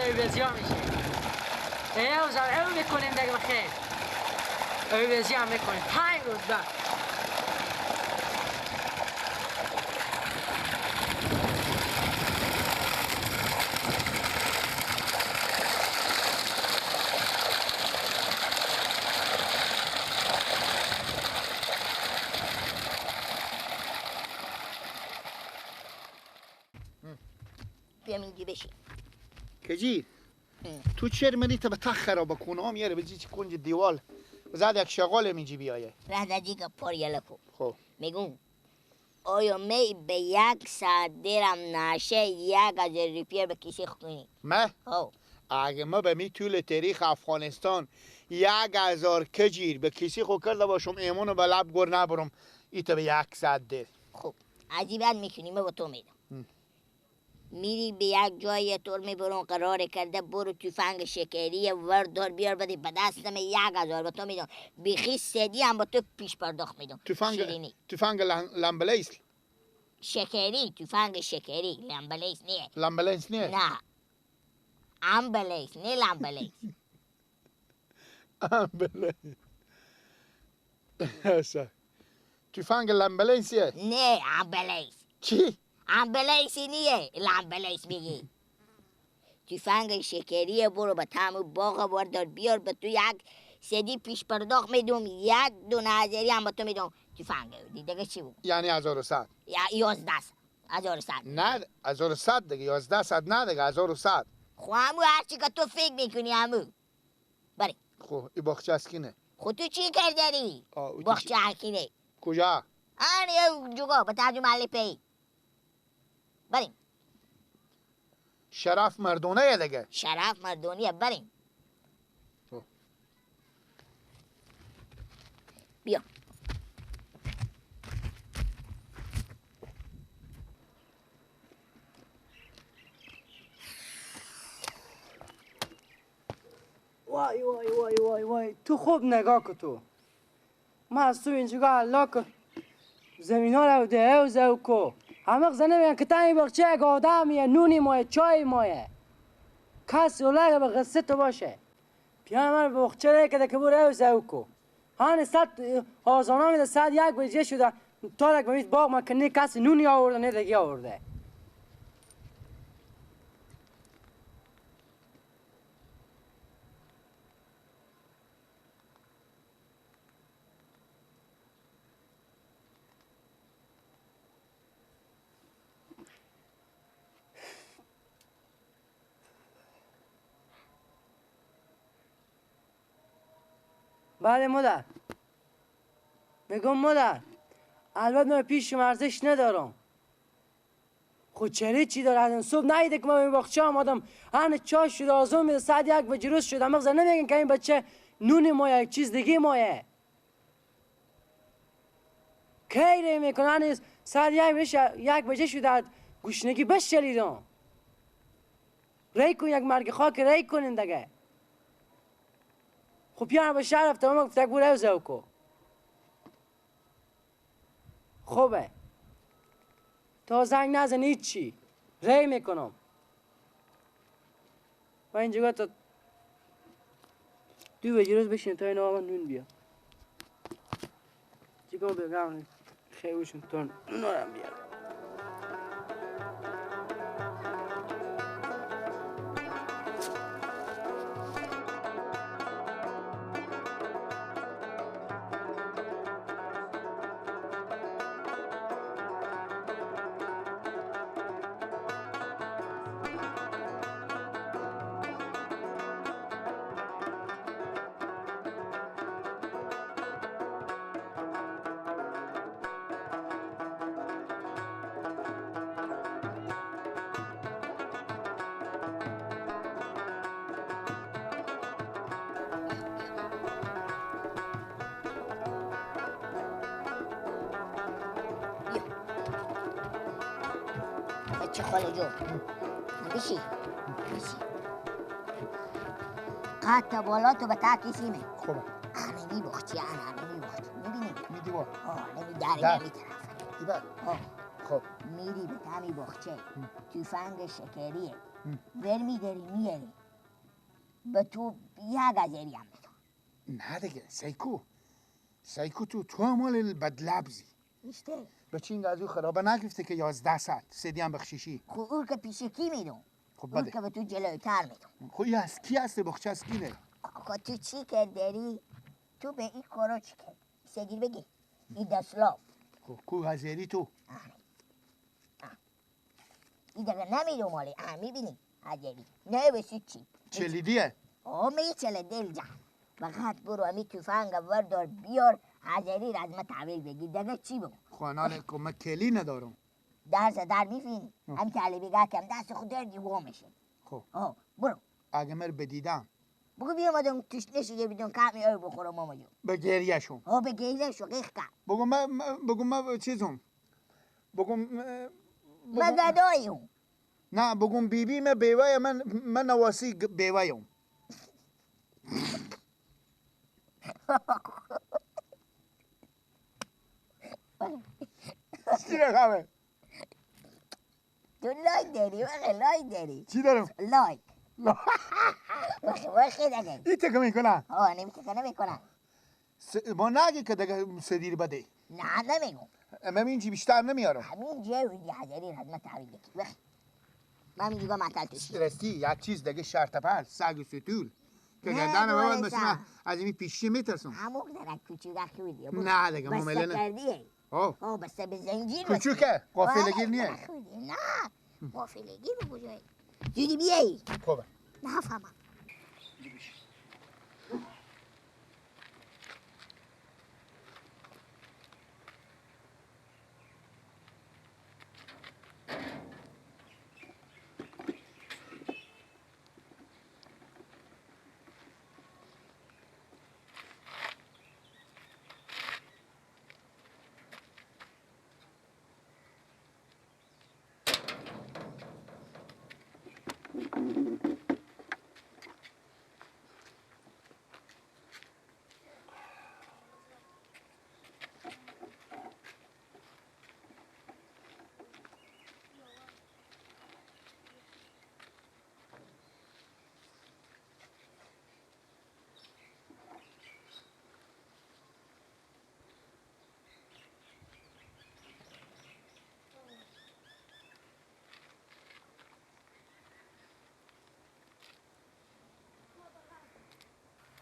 اویزیا میشه. اوزا او میکنیم دیگه بخیر. اویزیا میکنیم 5 روز بعد. بیام اینجا بشین. کجی تو چرا منی تا به تخ خراب کنم یاره بجی کنج دیوال زاد یک شغال میجی بیایه رهدجی که پاریله کو. خب میگم آیا می به 1 ساعت دیرم نشه 1000 روپیه به کسی خونی؟ ما خب اگه ما به می طول تاریخ افغانستان 1000 کجیر به کسی خو کرده باشم ایمونو به لب گر نبرم ایتا به 1 ساعت دیر. خب عجیبت میکنی من با تو میدم. میری به یک جای طور میبرون قرار کرده برو تفنگ شکری وردار بیار بده به دستم 1000 به تو میدم بیخی سدی هم با تو پیش پرداخت میدم. تفنگ لامبلیس شکری تفنگ شکری لامبلیس نیه. لامبلیس نیه؟ نه امبلیس نه لامبلیس. امبلیس تفنگ لامبلیسیه؟ نه امبلیس. چی؟ امبلیسی نیه لامبلیس میگی. تفنگ شکریه برو به تمو باغ وردار بیار به تو 1 سدی پیش پرداخت میدم 1 دونه هزاری هم به تو میدم تفنگ دیگه چی بود؟ یعنی 1100 یا 1100 نه 1100 دیگه 1100 نه دیگه 1100 خو همو هرچی که تو فکر میکنی همو بری. خب این باغچه اسکینه خود تو چی کردی؟ باغچه حکینه کجا؟ آنه جوگا به ترجمه علی پی بریم. شرف مردونه یه دیگه. شرف مردونیه بریم. بیا وای وای وای وای وای تو خوب نگاه که تو ما از تو اینجا الله که زمین ها رو ده و زو کو همه زنه میگن که تایی بخچه یک آدمیه نونی مایه چای مایه کس اوله به قصه تو باشه پیانه من بخچه ره کده که بوره و زو کو هانی 100 آزانا میده 101 بجه شده تا لک بمید باغ ما که نه کسی نونی آورده نه دگی آورده. بله مادر میگم مادر البته من پیش ارزش ندارم خود چری چی داره از صبح نیده که من باغچه آمدم هن چای شده آزون میده 101 بجه روز شده مغزه نمیگن که این بچه نونی مایه یک چیز دیگه مایه کی ری میکنه هن 101 بجه شده گوشنگی بس چلیدم ری کن یک مرگ خاک ری کنین دیگه خب پیانه به شهر رفتم اما گفته بوره و زوکو خوبه تا زنگ نزن هیچی ری میکنم و اینجا تا 2 بجه روز بشین تا این آقا نون بیا چیکار بگم خیلیشون تا نورم بیار بچه خاله جو بشی قد تا بالا تو به تا کسیمه خوبه همینی بخچی همینی بخچی میبینی؟ میدی با نمی داره نمی طرف ایبر خب میری به تمی بخچه تفنگ شکریه ور میداری میاری به تو 1000 هم میدم. نه دیگه سیکو تو مال بدلبزی بیشتر بچه این قضیه خرابه نگرفته که 11 ساعت سیدی هم بخشیشی. خب اون که پیش کی میدم؟ خب اون بده که به تو جلوتر میدم. خب این از کی هسته بخچه از کی نه؟ خب تو چی کردی؟ تو به این کارا چی کرد؟ سگیر بگی این دستلاف خب کو هزیری تو؟ این دیگه نمیدو مالی میبینی هزیری نه بسید چی؟ چلیدیه؟ میچله دل جان فقط برو همی توفنگ وردار بیار هزیری را از ما تحویل بگیر دیگه چی بگم؟ خوانال که من کلی ندارم. درس در میفینی هم کلی بگه کم دست خود دردی گو میشه. خب برو اگه مر بدیدم بگو بیامدم تشنه شده بدون کمی آب بخورم ماما جون. به گریه شون. به گیله شو قیخ کرد. بگم من چیزم بگم من گداییم. نه بگم بیبی من بیوه من نواسی بیوه یم. چی رقمه؟ تو لایک داری وقت لایک داری. چی دارم؟ لایک وقت دیگه این تکه میکنن؟ نمیتونه نمیکنن. ما نگه که دیگه سدیر بده. نه نمیگم. من اینجی بیشتر نمیارم. همین جایی هزاری را از من تحویل بگیر وقت من همین دیگه معطل توشی راستی یک چیز دیگه شرط پر سگ و ستول که نه، گردن بابا دوباره مثل سگ. از این پیشی میترسم. همون درک کوچیک خویدی نه دیگه مامله بسته نه. کردیه بسته به زنجیر کوچوکه قافلگیر نیه. نه قافلگیر به کجایی جودی بیایی خوبه نه فهمم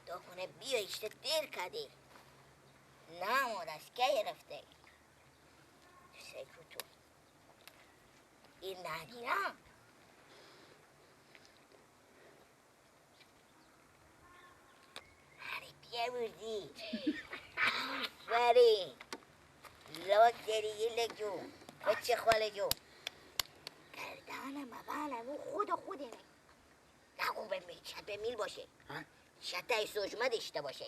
داخونه بیا ایشته دیر کردی نه مادر که رفته سیکو تو این ندیرم هری بیا بردی آفرین لاک داری یه لگو بچه خاله جو گردانم مبانم او خود نگو به میل باشه شتای سوجمه داشته باشه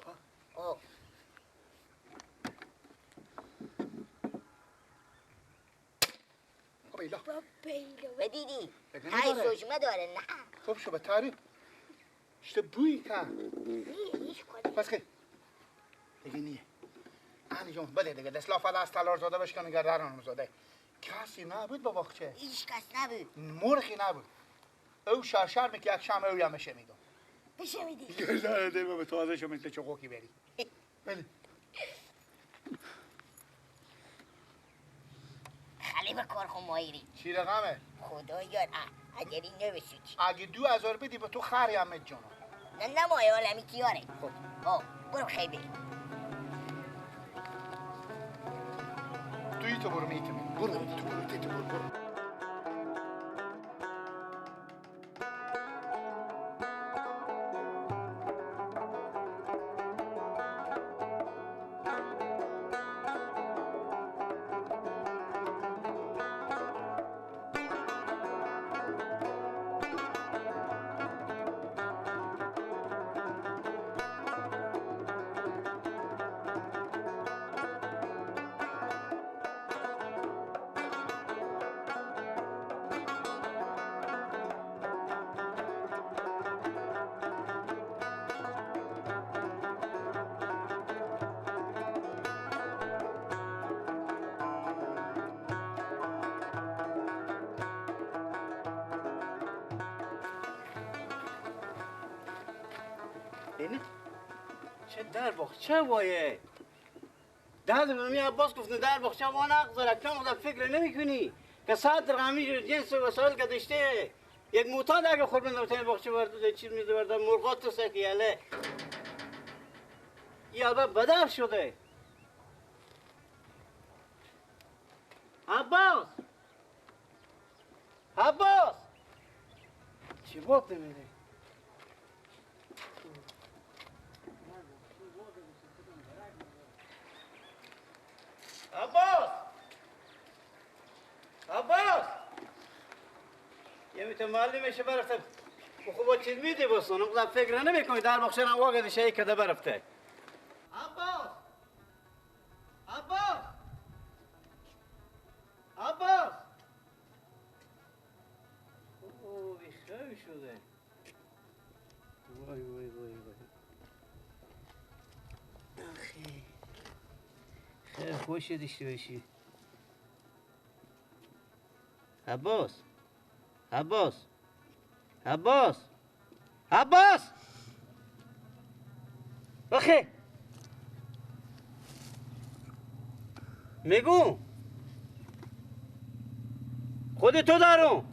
بیلا و دیدی تای سوجمه داره نه خب شو به تاری اشته بوی که هیچ کنه بس که دیگه نیه آنی جون بده دیگه دست لافه از تلار زاده بشکنه گردرانم زاده کسی نبود با باخچه هیچ کس نبود مرخی نبود او شرشر میگه یک شم او یمه شمیدم بشه میدی گردن دیگه به تازه شو مثل چقوکی بری بله خالی به کار خون مایری چی رقمه؟ خدا یار اگری نوشید اگه 2000 بدی به تو خری همه جانا نه مای عالمی کیاره خب برو خیلی بری توی تو برو میتونی برو اینه چه در باغچه وایه ده می عباس گفتن در باغچه وان اقذاره کم خدا فکر نمیکنی که ساعت رقمی جنس وسایل که داشته یک معتاد اگه خود من در باغچه ورده چیز میده ورده مرغات تو سکیاله این البته بدر شده عباس عباس چی بود نمیده عباس عباس یه میتون معلمشه برفته خوب چیز میده بسون اون فکر نمیکنی در باغچه را واقعا شی کده برفته عباس عباس عباس اوه بیخوی شده وای وای وای وای آخی خیلی خوش داشته باشی عباس عباس عباس عباس آخه میگو خود تو دارم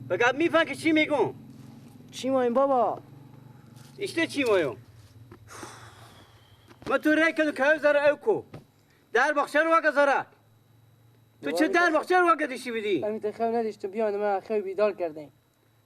بگم میفهم که چی میگم چی ما این بابا؟ اشته چی مایم ما تو رای کدو که زره او کو در باغچه رو واقع زره تو چه در باغچه رو واقع داشتی بدی؟ امیت خیلی نداشت تو بیان من خیلی بیدار کردیم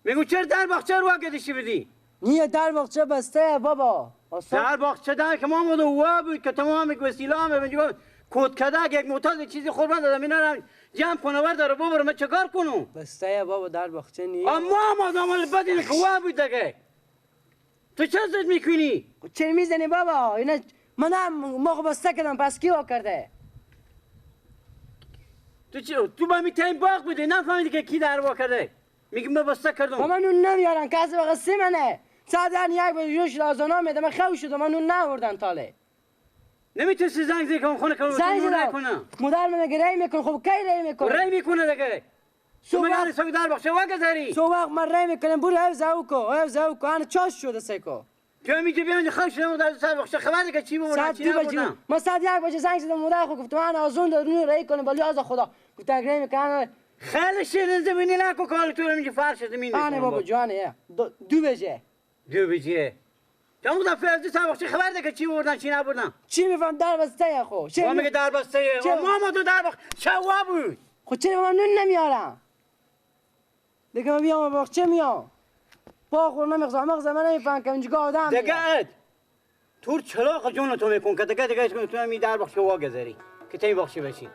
میگو چرا در باغچه رو واقع داشتی بدی؟ نیه در باغچه بسته بابا در باغچه در که ما مدو هوا بود که تمام وسیله همه بنجا کود کده یک معتاد چیزی خوربان دادم اینا رو جمع کنه ور داره ببرم من چکار کنم؟ بسته بابا در باغچه نیه اما آدم بدین که هوا بود دیگه تو چه زد میکنی؟ چرا میزنی بابا؟ اینا منم موقع بسته کردم پس کی وا کرده؟ تو با میتین باغ بودی نفهمیدی که کی در وا کرده میگم من بسته کردم با من اون نمیارن کسی بقیه سی منه ساعت یک بجه جوش لازانا میده من خوش شدم من اون نوردن تاله نمیتونستی زنگ زی کنم خونه کنم زنگ تو زدم کنم مدر من اگه رای میکن خب کی رای میکن؟ رای میکنه دیگه تو میگن سوی در باغچه واقع داری سو وقت من رای میکنم برو حفظ او کو انا چاش شده سیکو که میگی بیان خوش شدم در سر باغچه خبر که چی بودن ساعت چی 2 بجه نبودن ما ساعت 1 بجه زنگ زدم مدر خود گفت من آزون داد رو رای کنم ولی از خدا گفت اگه رای میکنم خیلی شیرین زمینی نکو کار تو رو میگی فرش زمین آنه بابا جانه 2 بجه 2 بجه تو مگه فرض سر باغچه خبر ده که چی بودن چی نبودن چی میفهم در بسته خو ما میگه در بسته ما تو در باغچه چه وا بود خب چرا من نون نمیارم دیگه من بیام باغچه میام با خور نمیخوام مغز من نمیفهم که اینجا آدم دیگه تو چراغ جون تو میکن که دیگه تو می در باغچه وا گذاری که تای باغچه بشی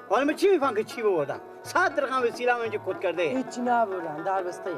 حالا من چی میفهم که چی بودن 100 رقم وسیله من اینجا کد کرده هیچی نبردن در بسته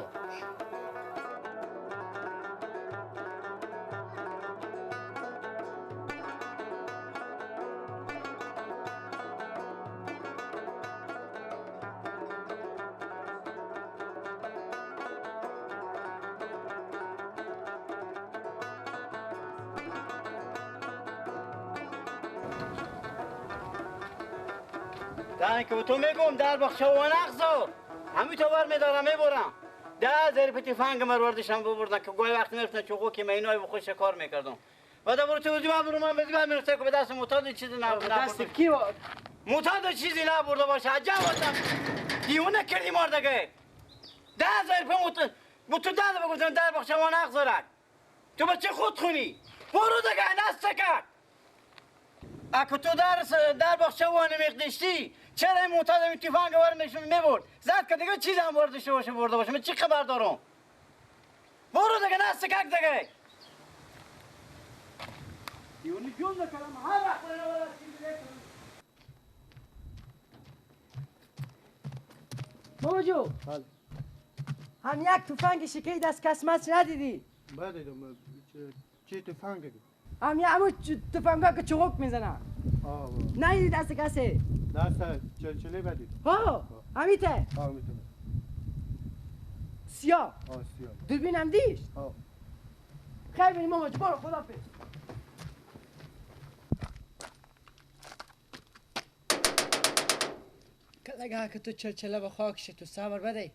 دهن که به تو میگم در باغچه و نغزو همین تو بر میدارم میبرم 10,000 پتی فنگ مروردشم ببردن که گوی وقت میرفتن چوقو که مینای به خودش کار میکردم و در برو تو بودی من برو من بزگاه میرفته که به دست معتاد چیزی نبرده دست کی معتاد چیزی نبرده باشه عجب بودم دیونه کردی مردگه 10,000 پی تو داده بگفتن در باغچه و نغزو رک تو بچه خود خونی برو دیگه نسته کرد اگه تو در باغچه و نمیخدشتی چرا این معتاد این تفنگ ور نشون میبرد زد که دیگه چیز هم برده باشه من چی خبر دارم برو دیگه نستکک دیگه دیونی جون نکرم هر وقت برای بابا جو هم یک تفنگ شکی دست کسمت ندیدی بدیدم چی تفنگی هم یک همون تفنگا که چوک میزنن ندیدی دست کسی دست چلچله بدید ها همیته میتونم سیاه سیاه دوربین هم دیش خیلی بینیم ماما جو برو خدا پیش کدگه که تو چلچله با خاک شد تو صبر بده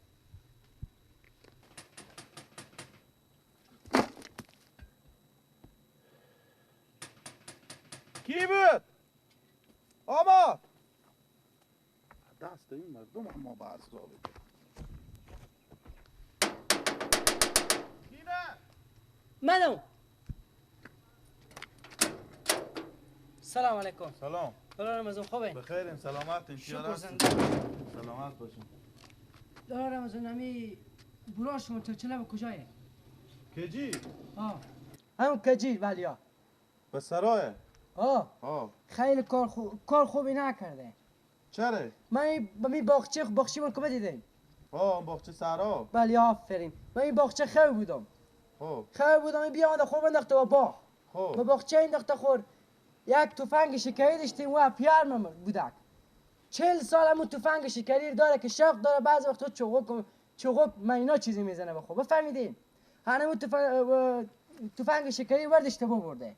کی بود؟ آمد دست این مردم اما با عذاب منو سلام علیکم. سلام دلار رمضان خوبه؟ بخیرین سلامت شکر زنده. سلامت باشین. دلار رمضان همی برای شما چلچله به کجایه؟ کجی؟ همون کجی ولیا. به سرایه؟ خیلی کار خوبی نکرده. چرا؟ من به می باغچه من کمه دیدیم. باغچه سرا؟ بله آفرین. من این باغچه خیلی بودم. خیلی بودم این بیا خوب انداخته و باغ. به باغچه انداخته خور. یک تفنگ شکری داشتیم و پیار بودک. 40 سال همون تفنگ شکری داره که شوق داره بعض وقتا چوغک اینا چیزی میزنه بخو. بفهمیدین؟ همون تفنگ شکری ورد اشتباه برده.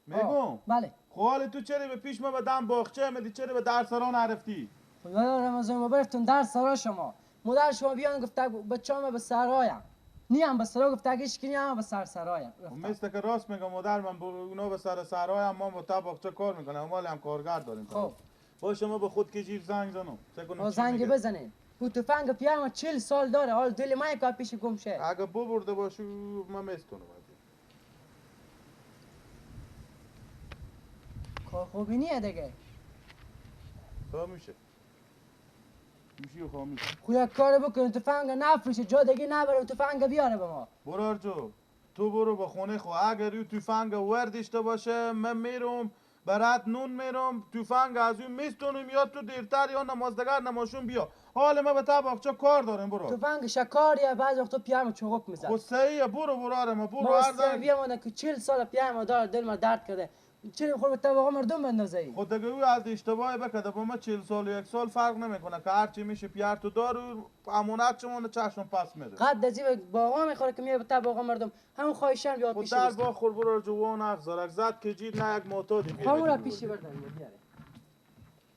میگم بله. خواهل تو چرا به پیش ما به دم باغچه میدی چرا به در سرا نرفتی؟ خدا رمضان مبارکتون در سرا شما. مادر شما بیان گفته بچه‌ام به سرایم. نیم به سرا گفته اگه که نیم به سرایم. مثل که راست میگم مادر من اونا به سرایم ما با باغچه کار میکنه مال هم کارگر داریم. خب باشه ما به خود کجی زنگ زنم. زنگ بزنین. او تفنگ پیام 40 سال داره حال دل من که پیش گم شه. اگه برده باشو من میستونم. کار خوبی نیه دیگه. خاموشه. خاموشه. خو یک کار بکن تفنگ نفروشه جا دیگه نبره تفنگ بیاره به ما. برار جو تو برو به خونه خو اگر یو تفنگ وردشته باشه من میرم برات نون میرم تفنگ از اون میستونم یا تو دیرتر یا نمازدگر نماشون بیا حال ما به تا باغچه کار داریم برو تفنگ شکاریه بعض وقتا پیام چوغک میزنه. خود صحیحه برو ما برو هر زن بیام که 40 سال پیام داره دل ما درد کرده. چرا خود به تباغ مردم بندازی؟ خود دیگه او از اشتباهی بکده با ما 40 سال و 1 سال فرق نمیکنه که هرچی میشه پیار تو دارو امانت شما چشم پس میده. قد از این باغا میخوره که میاد به تباغ مردم همون خواهشان بیاد پیش. خود در باغ خور برو جوان اخزارک زد که جید نه یک معتادی بیاره. همون پیشی بردن بیاره.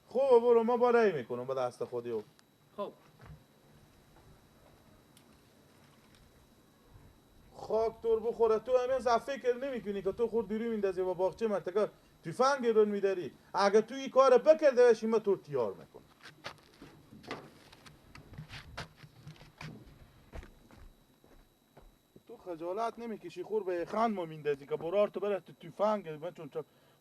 خوب برو ما بالای میکنم با دست خودی. خب خاک تور بخوره تو همین فکر نمیکنی که تو خود دیرو میندازی با باغچه مرتکا تفنگ رون میداری اگه تو این کار بکرده باشی ما تو تیار میکنم. تو خجالت نمیکشی خور به خان ما میندازی که برار تو بره تو تفنگ چون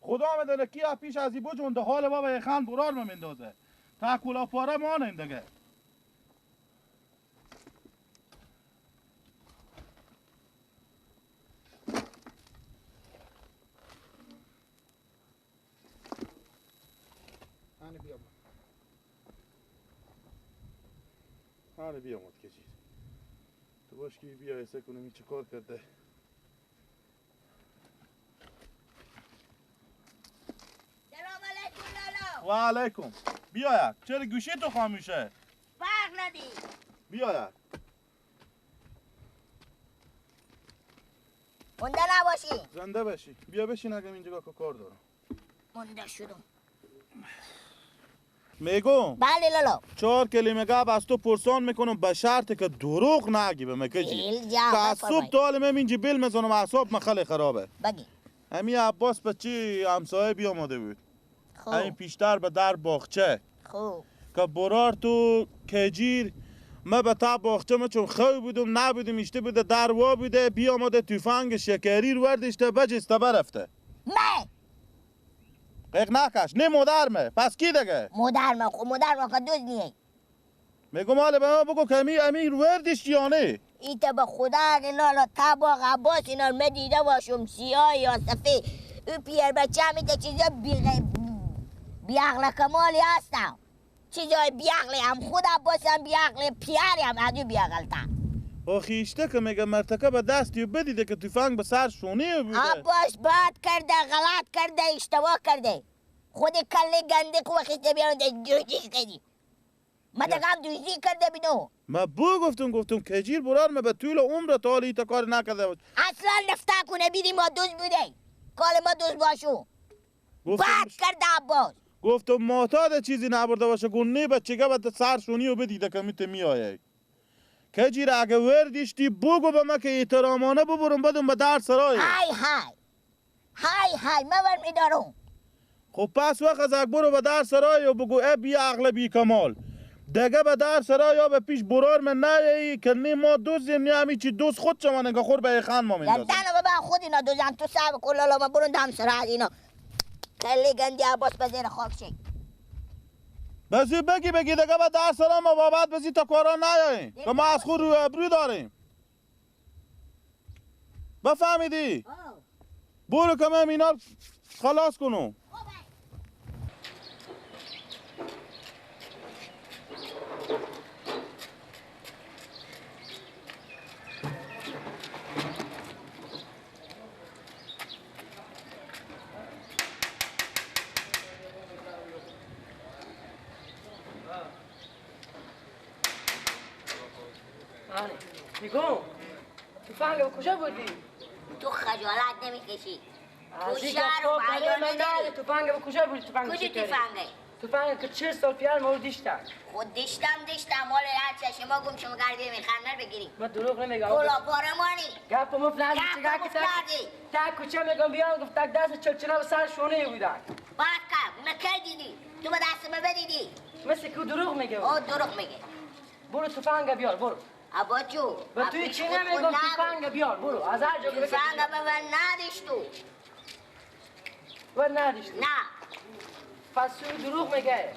خدا میدونه کی پیش از این بجونده حال ما به خان برار ما میندازه تا کلا پاره ما نندگه. بیام کشید تو باش که بیا ایسا کنم این چه کار کرده. سلام علیکم لالا. و علیکم. بیا چرا گوشی تو خاموشه؟ فرق ندی. بیا مونده نباشی. زنده باشی. بیا بشین اگه اینجا که کار دارم. مونده شدم. میگم بله لالا. 4 کلمه گپ از تو پرسان میکنم به شرط که دروغ نگی به مکجی که از صبح تا حال من اینجا بیل میزنم اعصاب خیلی خرابه. بگی. همین عباس بچی همسایه بیامده بود. خوب. همین پیشتر به در باغچه. خوب. که برار تو کجیر ما به تا باغچه ما چون خوی بودم نبودم اشته بوده در وا بوده بیامده تفنگ شکری رو وردشته بجسته برفته. نه. قیق نکش نه مادرمه پس کی دیگه؟ مادرمه خب مادرمه که دوز نیه. میگم حالا به ما بگو که امیر وردش یا نه؟ ایتا به خدا لالا تا باغ عباس اینا رو مدیده باشم سیاه یا سفید او پیر بچه همیده چیزا بیعقل کمالی هستم چیزای بیعقلی هم خود عباس هم بیعقلی پیاری هم ادو بیعقل تا آخیشته که میگه مرتکه به دستی و بدیده که تفنگ به سر شونه بوده. عباس بد کرده غلط کرده اشتباه کرده خود کله گنده که وقتی بیانده دوزی کردی ما دقیقا دوزی کرده بینو ما گفتم کجیر برار ما به طول عمر تا حالی تا کار نکرده بود. اصلا نفته کنه بیدی ما دوز بوده کال ما دوز باشو بد کرده عباس گفتم معتاد چیزی نبرده باشه گونه بچگه به سر شونی و بدیده که میته میایه کجیر اگه وردیشتی بگو به ما که احترامانه ببرم بدم به در سرای های ما ور میدارم خب پس وقت از برو به در سرای و بگو ای بی عقل بی کمال دیگه به در سرای یا به پیش برار من نیایی که نی ما دوزیم نی همی چی دوست خود شما نگه خور به خان ما میندازم دنو ببن خود اینا دوزن تو صاحب کلالا ما برون دم سرای اینا خیلی گندی عباس بزیر خواب شک بزی بگی دیگه به در سرای ما بابت بزی تا کارا نیایی که ما از خود روی ابرو داریم بفهمیدی؟ برو که من اینا خلاص کنم میگم تفنگ به کجا بردی؟ تو خجالت نمیکشی تو از این شهر و گفتم بیان من نداری نه تفنگ به کجا بردی تفنگ کجا چی کردی؟ تفنگه تفنگ که 40 سال پیش ما رو دیشتن خود دیشتم مال هر چه شما گم شما گردی میخرنر بگیریم من دروغ نمیگم کلا پارمانی گپ مفت نزدی گپ چگه مفت که نزدی. تا کوچه میگم بیان گفت تک دست چلچلا به سر شونه بودن باکا مکردیدی تو به دست ما بدیدی مثل که دروغ میگه او دروغ میگه برو تفنگ بیار برو ابا جو به توی چی نمیگم تفنگ بیار برو از هر جا که بگم تفنگ به من ندیش تو و ندیشت نه پس تو دروغ میگه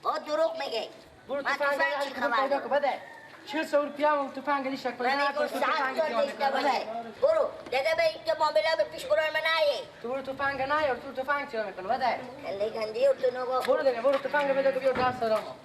او دروغ میگه برو من تفنگ تفنگ چی خبر پیدا کن بده 40 سال پیام تفنگ دیشت کنه من میگم 100 سال دیشته باشه برو دیگه به این معامله به پیش برای من نیه تو برو تفنگ نیار تو تفنگ چرا میکنه بده خیلی گندی و تو نگاه برو دیگه برو تفنگ بده که بیار دست سرما